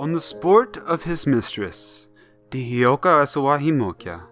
on the sport of his mistress, Dihioka Asawahimokya.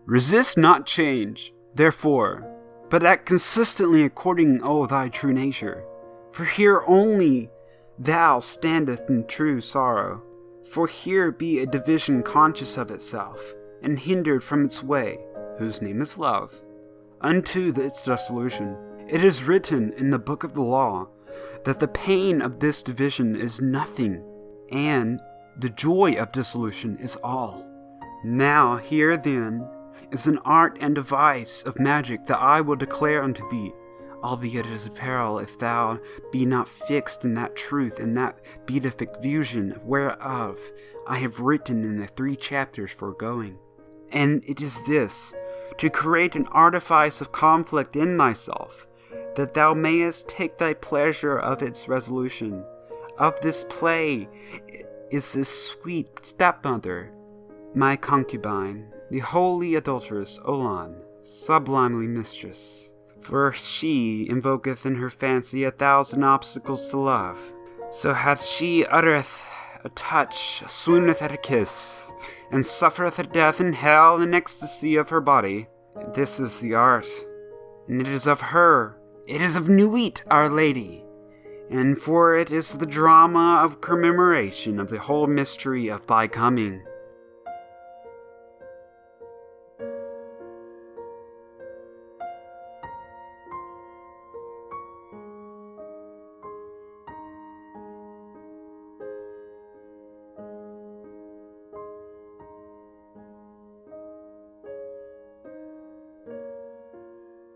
Resist not change, therefore, but act consistently according to thy true nature. For here only thou standeth in true sorrow. For here be a division conscious of itself, and hindered from its way, whose name is love, unto its dissolution. It is written in the book of the law, that the pain of this division is nothing, and the joy of dissolution is all. Now here then is an art and device of magic that I will declare unto thee, albeit it is a peril if thou be not fixed in that truth and that beatific vision whereof I have written in the 3 chapters foregoing. And it is this, to create an artifice of conflict in thyself, that thou mayest take thy pleasure of its resolution. Of this play is this sweet stepmother, my concubine, the holy adulteress Olan, sublimely mistress. For she invoketh in her fancy 1,000 obstacles to love. So hath she uttereth a touch, swooneth at a kiss, and suffereth a death in hell in ecstasy of her body. This is the art, and it is of her. It is of Nuit, Our Lady, and for it is the drama of commemoration of the whole mystery of thy coming.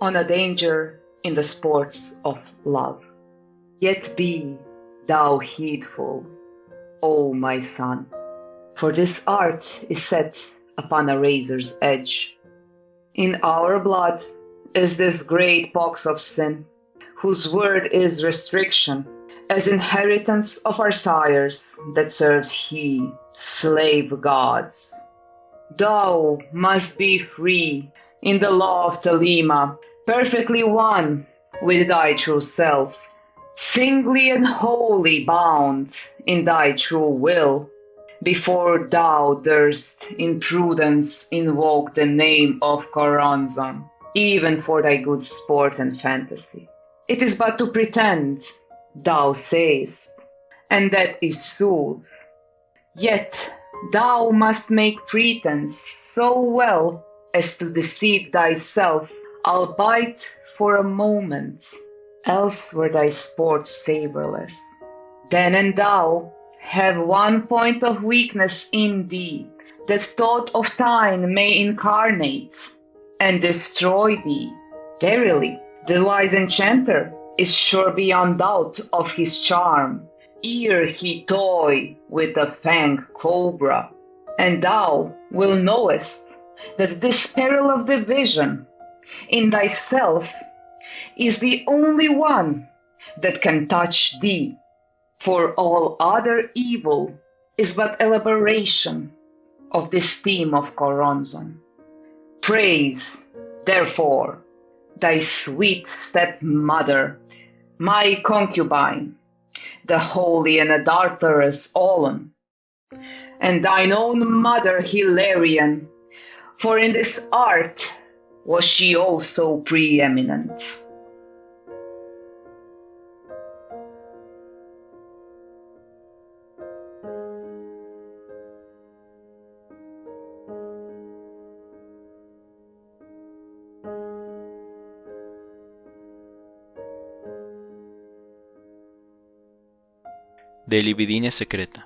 On a danger in the sports of love. Yet be thou heedful, O my son, for this art is set upon a razor's edge. In our blood is this great box of sin, whose word is restriction, as inheritance of our sires that serves he, slave gods. Thou must be free in the law of Thelema, perfectly one with thy true self, singly and wholly bound in thy true will, before thou durst in prudence invoke the name of Choronzon, even for thy good sport and fantasy. It is but to pretend, thou sayest, and that is sooth. Yet thou must make pretense so well as to deceive thyself, albeit for a moment, else were thy sports savorless. Then and thou have one point of weakness in thee, that thought of thine may incarnate and destroy thee. Verily, the wise enchanter is sure beyond doubt of his charm, ere he toy with the fang cobra. And thou will knowest that this peril of division in thyself is the only one that can touch thee, for all other evil is but elaboration of this theme of Choronzon. Praise, therefore, thy sweet stepmother, my concubine, the holy and adulterous Olon, and thine own mother Hilarion, for in this art was she also preeminent. De libidine secreta.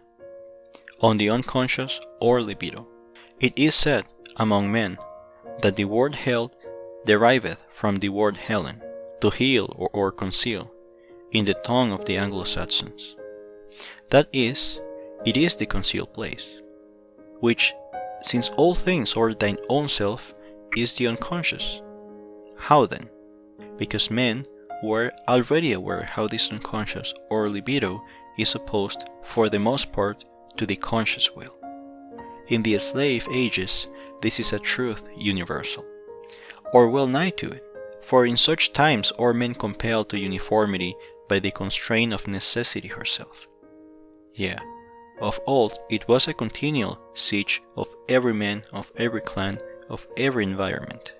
On the unconscious or libido. It is said among men that the word hell deriveth from the word Helen, to heal or conceal, in the tongue of the Anglo-Saxons. That is, it is the concealed place, which, since all things are thine own self, is the unconscious. How then? Because men were already aware how this unconscious or libido is opposed, for the most part, to the conscious will. In the slave ages, this is a truth universal, or well nigh to it, for in such times are men compelled to uniformity by the constraint of necessity herself. Yea, Of old, it was a continual siege of every man, of every clan, of every environment.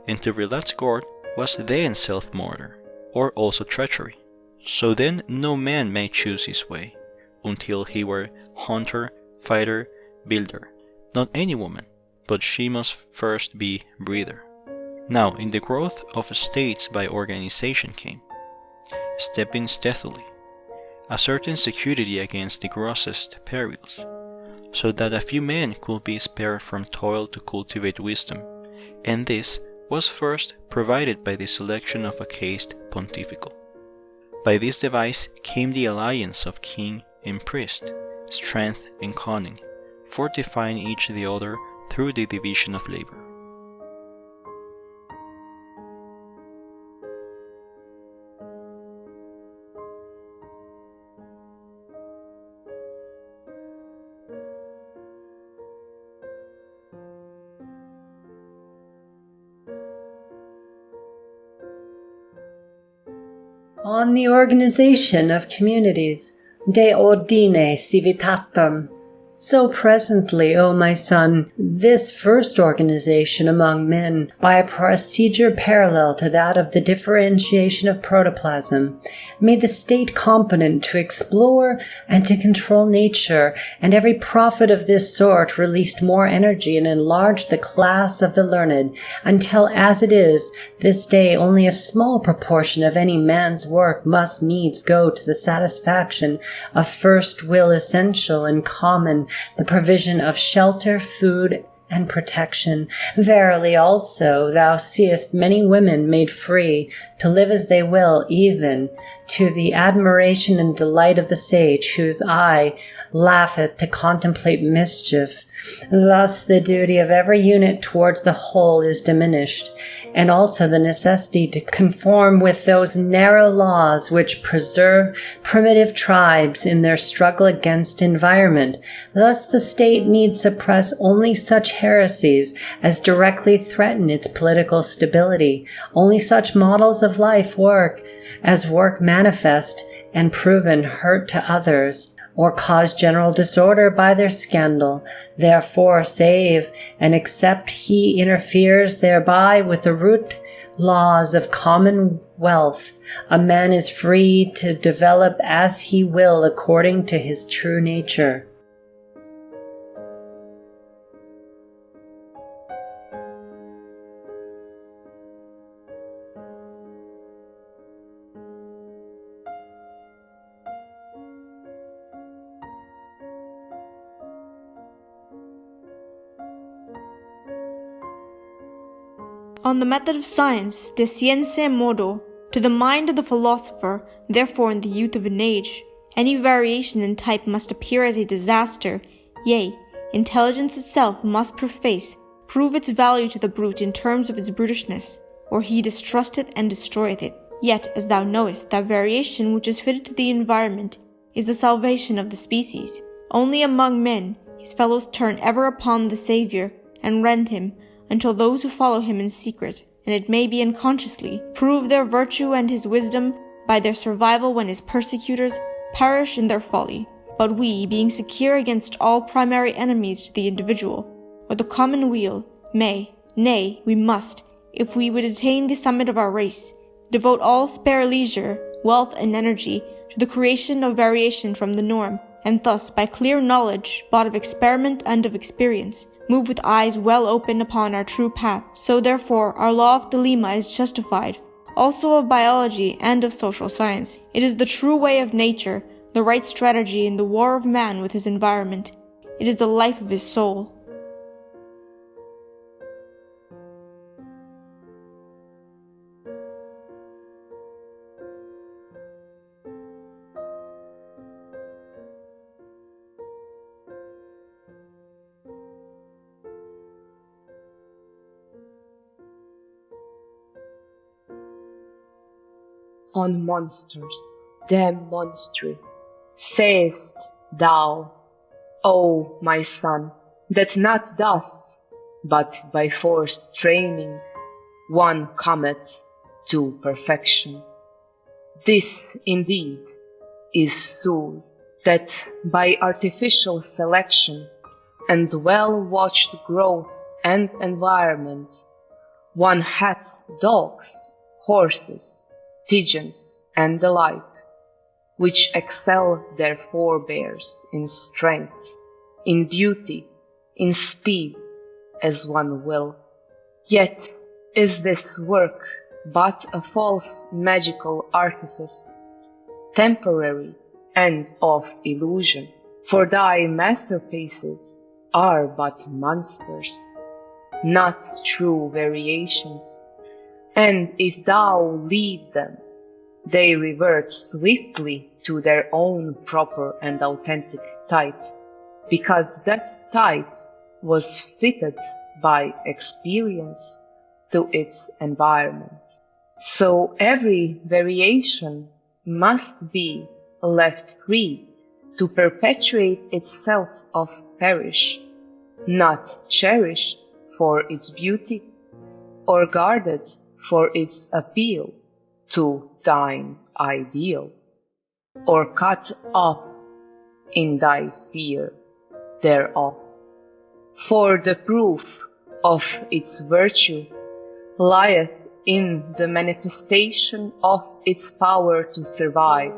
And to relax guard was then self-murder, or also treachery. So then no man may choose his way, until he were hunter, fighter, builder. Not any woman, but she must first be breather. Now in the growth of states by organization came, stepping stealthily, a certain security against the grossest perils, so that a few men could be spared from toil to cultivate wisdom, and this was first provided by the selection of a caste pontifical. By this device came the alliance of king and priest, strength and cunning, fortifying each the other through the division of labor. On the organization of communities, de ordine civitatem. So presently, O my son, this first organization among men, by a procedure parallel to that of the differentiation of protoplasm, made the state competent to explore and to control nature, and every prophet of this sort released more energy and enlarged the class of the learned, until as it is, this day only a small proportion of any man's work must needs go to the satisfaction of first will essential and common, the provision of shelter, food, and protection. Verily also thou seest many women made free to live as they will, even to the admiration and delight of the sage, whose eye laugheth to contemplate mischief. Thus the duty of every unit towards the whole is diminished, and also the necessity to conform with those narrow laws which preserve primitive tribes in their struggle against environment. Thus the state needs suppress only such heresies as directly threaten its political stability, only such models of life as work manifest and proven hurt to others, or cause general disorder by their scandal. Therefore save, and except he interferes thereby with the root laws of commonwealth, a man is free to develop as he will according to his true nature. On the method of science, de scientia modo, to the mind of the philosopher, therefore in the youth of an age, any variation in type must appear as a disaster, yea, intelligence itself must prove its value to the brute in terms of its brutishness, or he distrusteth and destroyeth it. Yet, as thou knowest, that variation which is fitted to the environment is the salvation of the species. Only among men, his fellows turn ever upon the Saviour, and rend him, until those who follow him in secret, and it may be unconsciously, prove their virtue and his wisdom by their survival when his persecutors perish in their folly. But we, being secure against all primary enemies to the individual, or the common weal, nay, we must, if we would attain the summit of our race, devote all spare leisure, wealth, and energy to the creation of variation from the norm, and thus, by clear knowledge, bought of experiment and of experience, move with eyes well open upon our true path. So therefore our law of Thelema is justified, also of biology and of social science. It is the true way of nature, the right strategy in the war of man with his environment. It is the life of his soul. On monsters, them monstry, sayest thou, O my son, that not thus, but by forced training, one cometh to perfection. This indeed is sooth, that by artificial selection and well-watched growth and environment, one hath dogs, horses, pigeons, and the like, which excel their forebears in strength, in duty, in speed, as one will. Yet is this work but a false magical artifice, temporary and of illusion, for thy masterpieces are but monsters, not true variations, and if thou leave them, they revert swiftly to their own proper and authentic type, because that type was fitted by experience to its environment. So every variation must be left free to perpetuate itself or perish, not cherished for its beauty or guarded for its appeal to thine ideal, or cut off in thy fear thereof. For the proof of its virtue lieth in the manifestation of its power to survive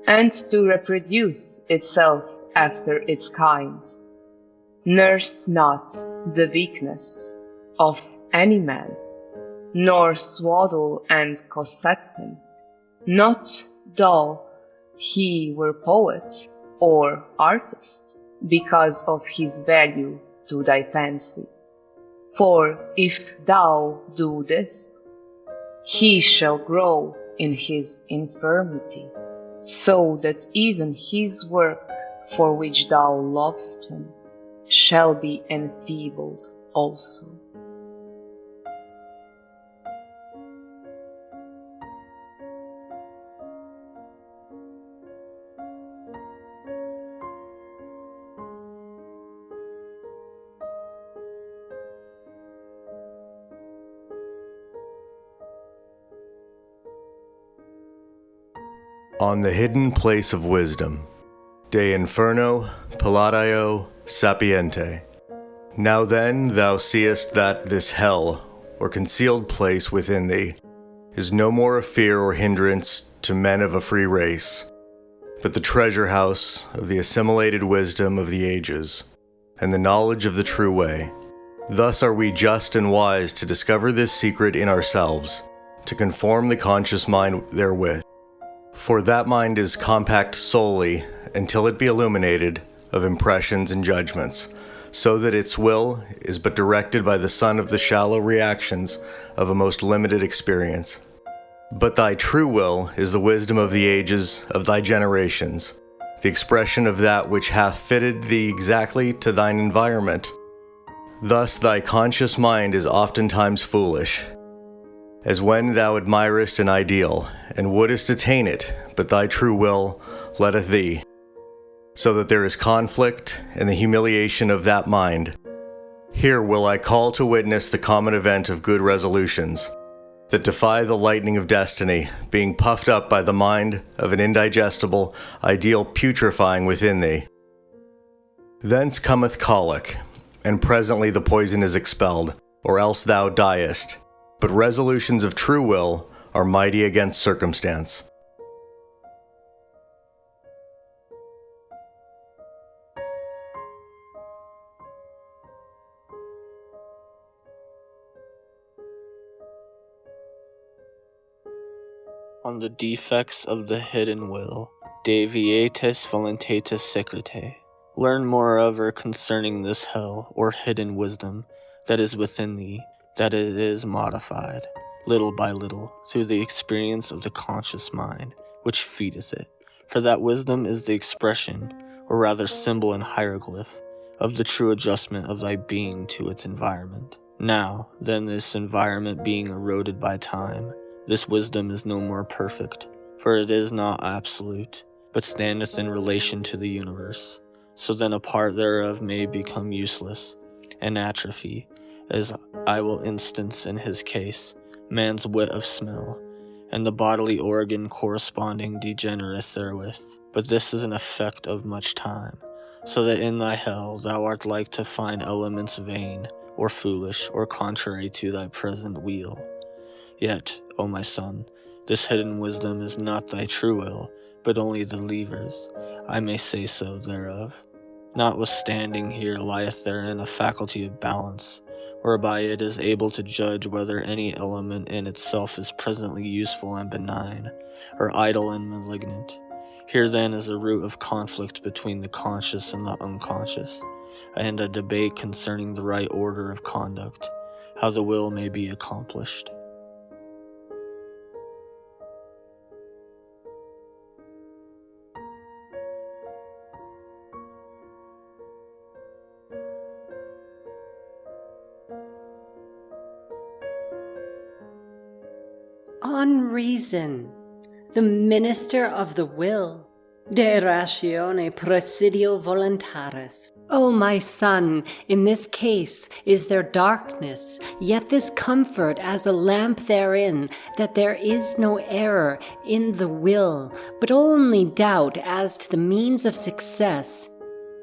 and to reproduce itself after its kind. Nurse not the weakness of any man, nor swaddle and corset him, not though he were poet or artist, because of his value to thy fancy. For if thou do this, he shall grow in his infirmity, so that even his work for which thou lovest him shall be enfeebled also. On the hidden place of wisdom, de inferno palladio sapiente. Now then thou seest that this hell, or concealed place within thee, is no more a fear or hindrance to men of a free race, but the treasure house of the assimilated wisdom of the ages, and the knowledge of the true way. Thus are we just and wise to discover this secret in ourselves, to conform the conscious mind therewith. For that mind is compact solely, until it be illuminated, of impressions and judgments, so that its will is but directed by the sun of the shallow reactions of a most limited experience. But thy true will is the wisdom of the ages of thy generations, the expression of that which hath fitted thee exactly to thine environment. Thus thy conscious mind is oftentimes foolish, as when thou admirest an ideal, and wouldest attain it, but thy true will letteth thee, so that there is conflict and the humiliation of that mind. Here will I call to witness the common event of good resolutions, that defy the lightning of destiny, being puffed up by the mind of an indigestible ideal putrefying within thee. Thence cometh colic, and presently the poison is expelled, or else thou diest. But resolutions of true will are mighty against circumstance. On the defects of the hidden will, de vietis voluntatis secretae. Learn moreover concerning this hell, or hidden wisdom, that is within thee, that it is modified, little by little, through the experience of the conscious mind, which feedeth it. For that wisdom is the expression, or rather symbol and hieroglyph, of the true adjustment of thy being to its environment. Now, then, this environment being eroded by time, this wisdom is no more perfect, for it is not absolute, but standeth in relation to the universe. So then a part thereof may become useless, and atrophy, as I will instance in his case, man's wit of smell, and the bodily organ corresponding degenereth therewith. But this is an effect of much time, so that in thy hell thou art like to find elements vain, or foolish, or contrary to thy present weal. Yet, O my son, this hidden wisdom is not thy true will, but only the levers, I may say so, thereof. Notwithstanding, here lieth therein a faculty of balance, whereby it is able to judge whether any element in itself is presently useful and benign, or idle and malignant. Here then is a root of conflict between the conscious and the unconscious, and a debate concerning the right order of conduct, how the will may be accomplished. On reason, the minister of the will, de ratione presidio voluntaris. O my son, in this case is there darkness, yet this comfort as a lamp therein, that there is no error in the will, but only doubt as to the means of success.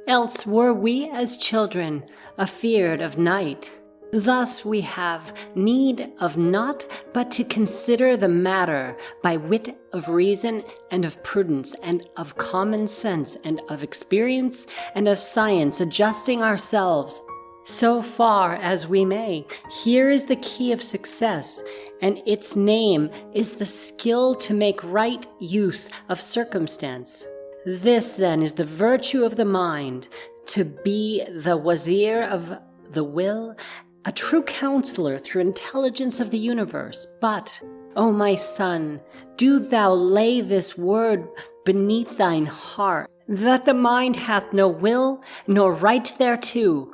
Else were we as children afeard of night. Thus we have need of naught but to consider the matter by wit of reason and of prudence and of common sense and of experience and of science, adjusting ourselves so far as we may. Here is the key of success, and its name is the skill to make right use of circumstance. This then is the virtue of the mind, to be the wazir of the will, a true counselor through intelligence of the universe. But, O my son, do thou lay this word beneath thine heart, that the mind hath no will nor right thereto.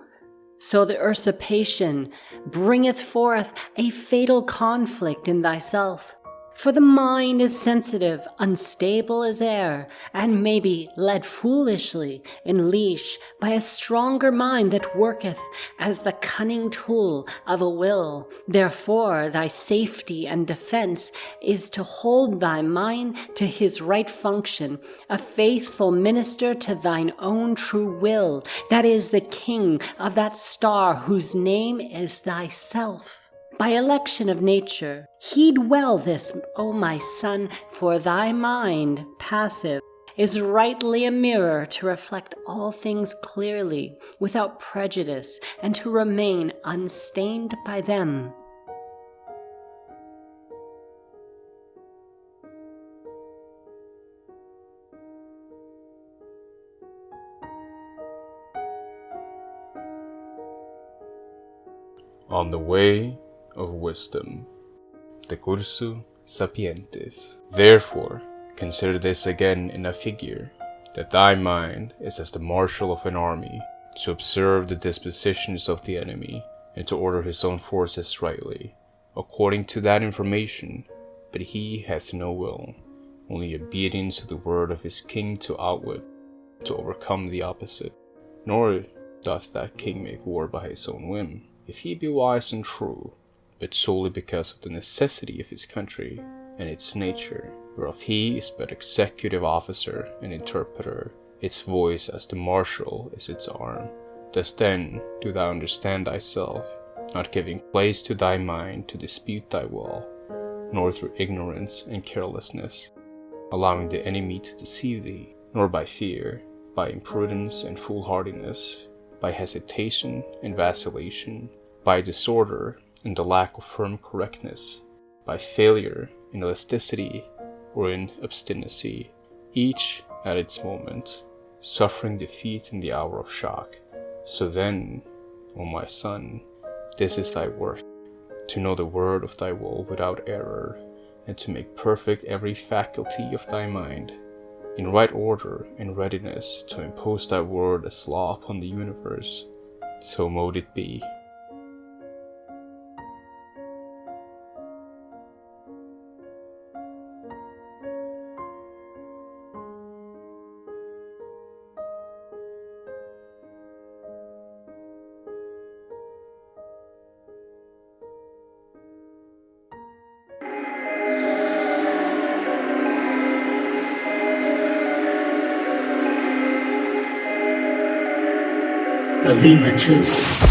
So the usurpation bringeth forth a fatal conflict in thyself. For the mind is sensitive, unstable as air, and may be led foolishly in leash by a stronger mind that worketh as the cunning tool of a will. Therefore thy safety and defense is to hold thy mind to his right function, a faithful minister to thine own true will, that is the king of that star whose name is thyself. By election of nature, heed well this, O my son, for thy mind, passive, is rightly a mirror to reflect all things clearly, without prejudice, and to remain unstained by them. On the way of wisdom, the cursu sapientis. Therefore, consider this again in a figure, that thy mind is as the marshal of an army, to observe the dispositions of the enemy, and to order his own forces rightly, according to that information. But he hath no will, only obedience to the word of his king to outwit, to overcome the opposite. Nor doth that king make war by his own whim, if he be wise and true, but solely because of the necessity of his country and its nature, whereof he is but executive officer and interpreter, its voice as the marshal is its arm. Thus then do thou understand thyself, not giving place to thy mind to dispute thy will, nor through ignorance and carelessness, allowing the enemy to deceive thee, nor by fear, by imprudence and foolhardiness, by hesitation and vacillation, by disorder and the lack of firm correctness, by failure in elasticity or in obstinacy, each at its moment, suffering defeat in the hour of shock. So then, O my son, this is thy work, to know the word of thy will without error, and to make perfect every faculty of thy mind, in right order and readiness to impose thy word as law upon the universe. So mote it be. Thelema too.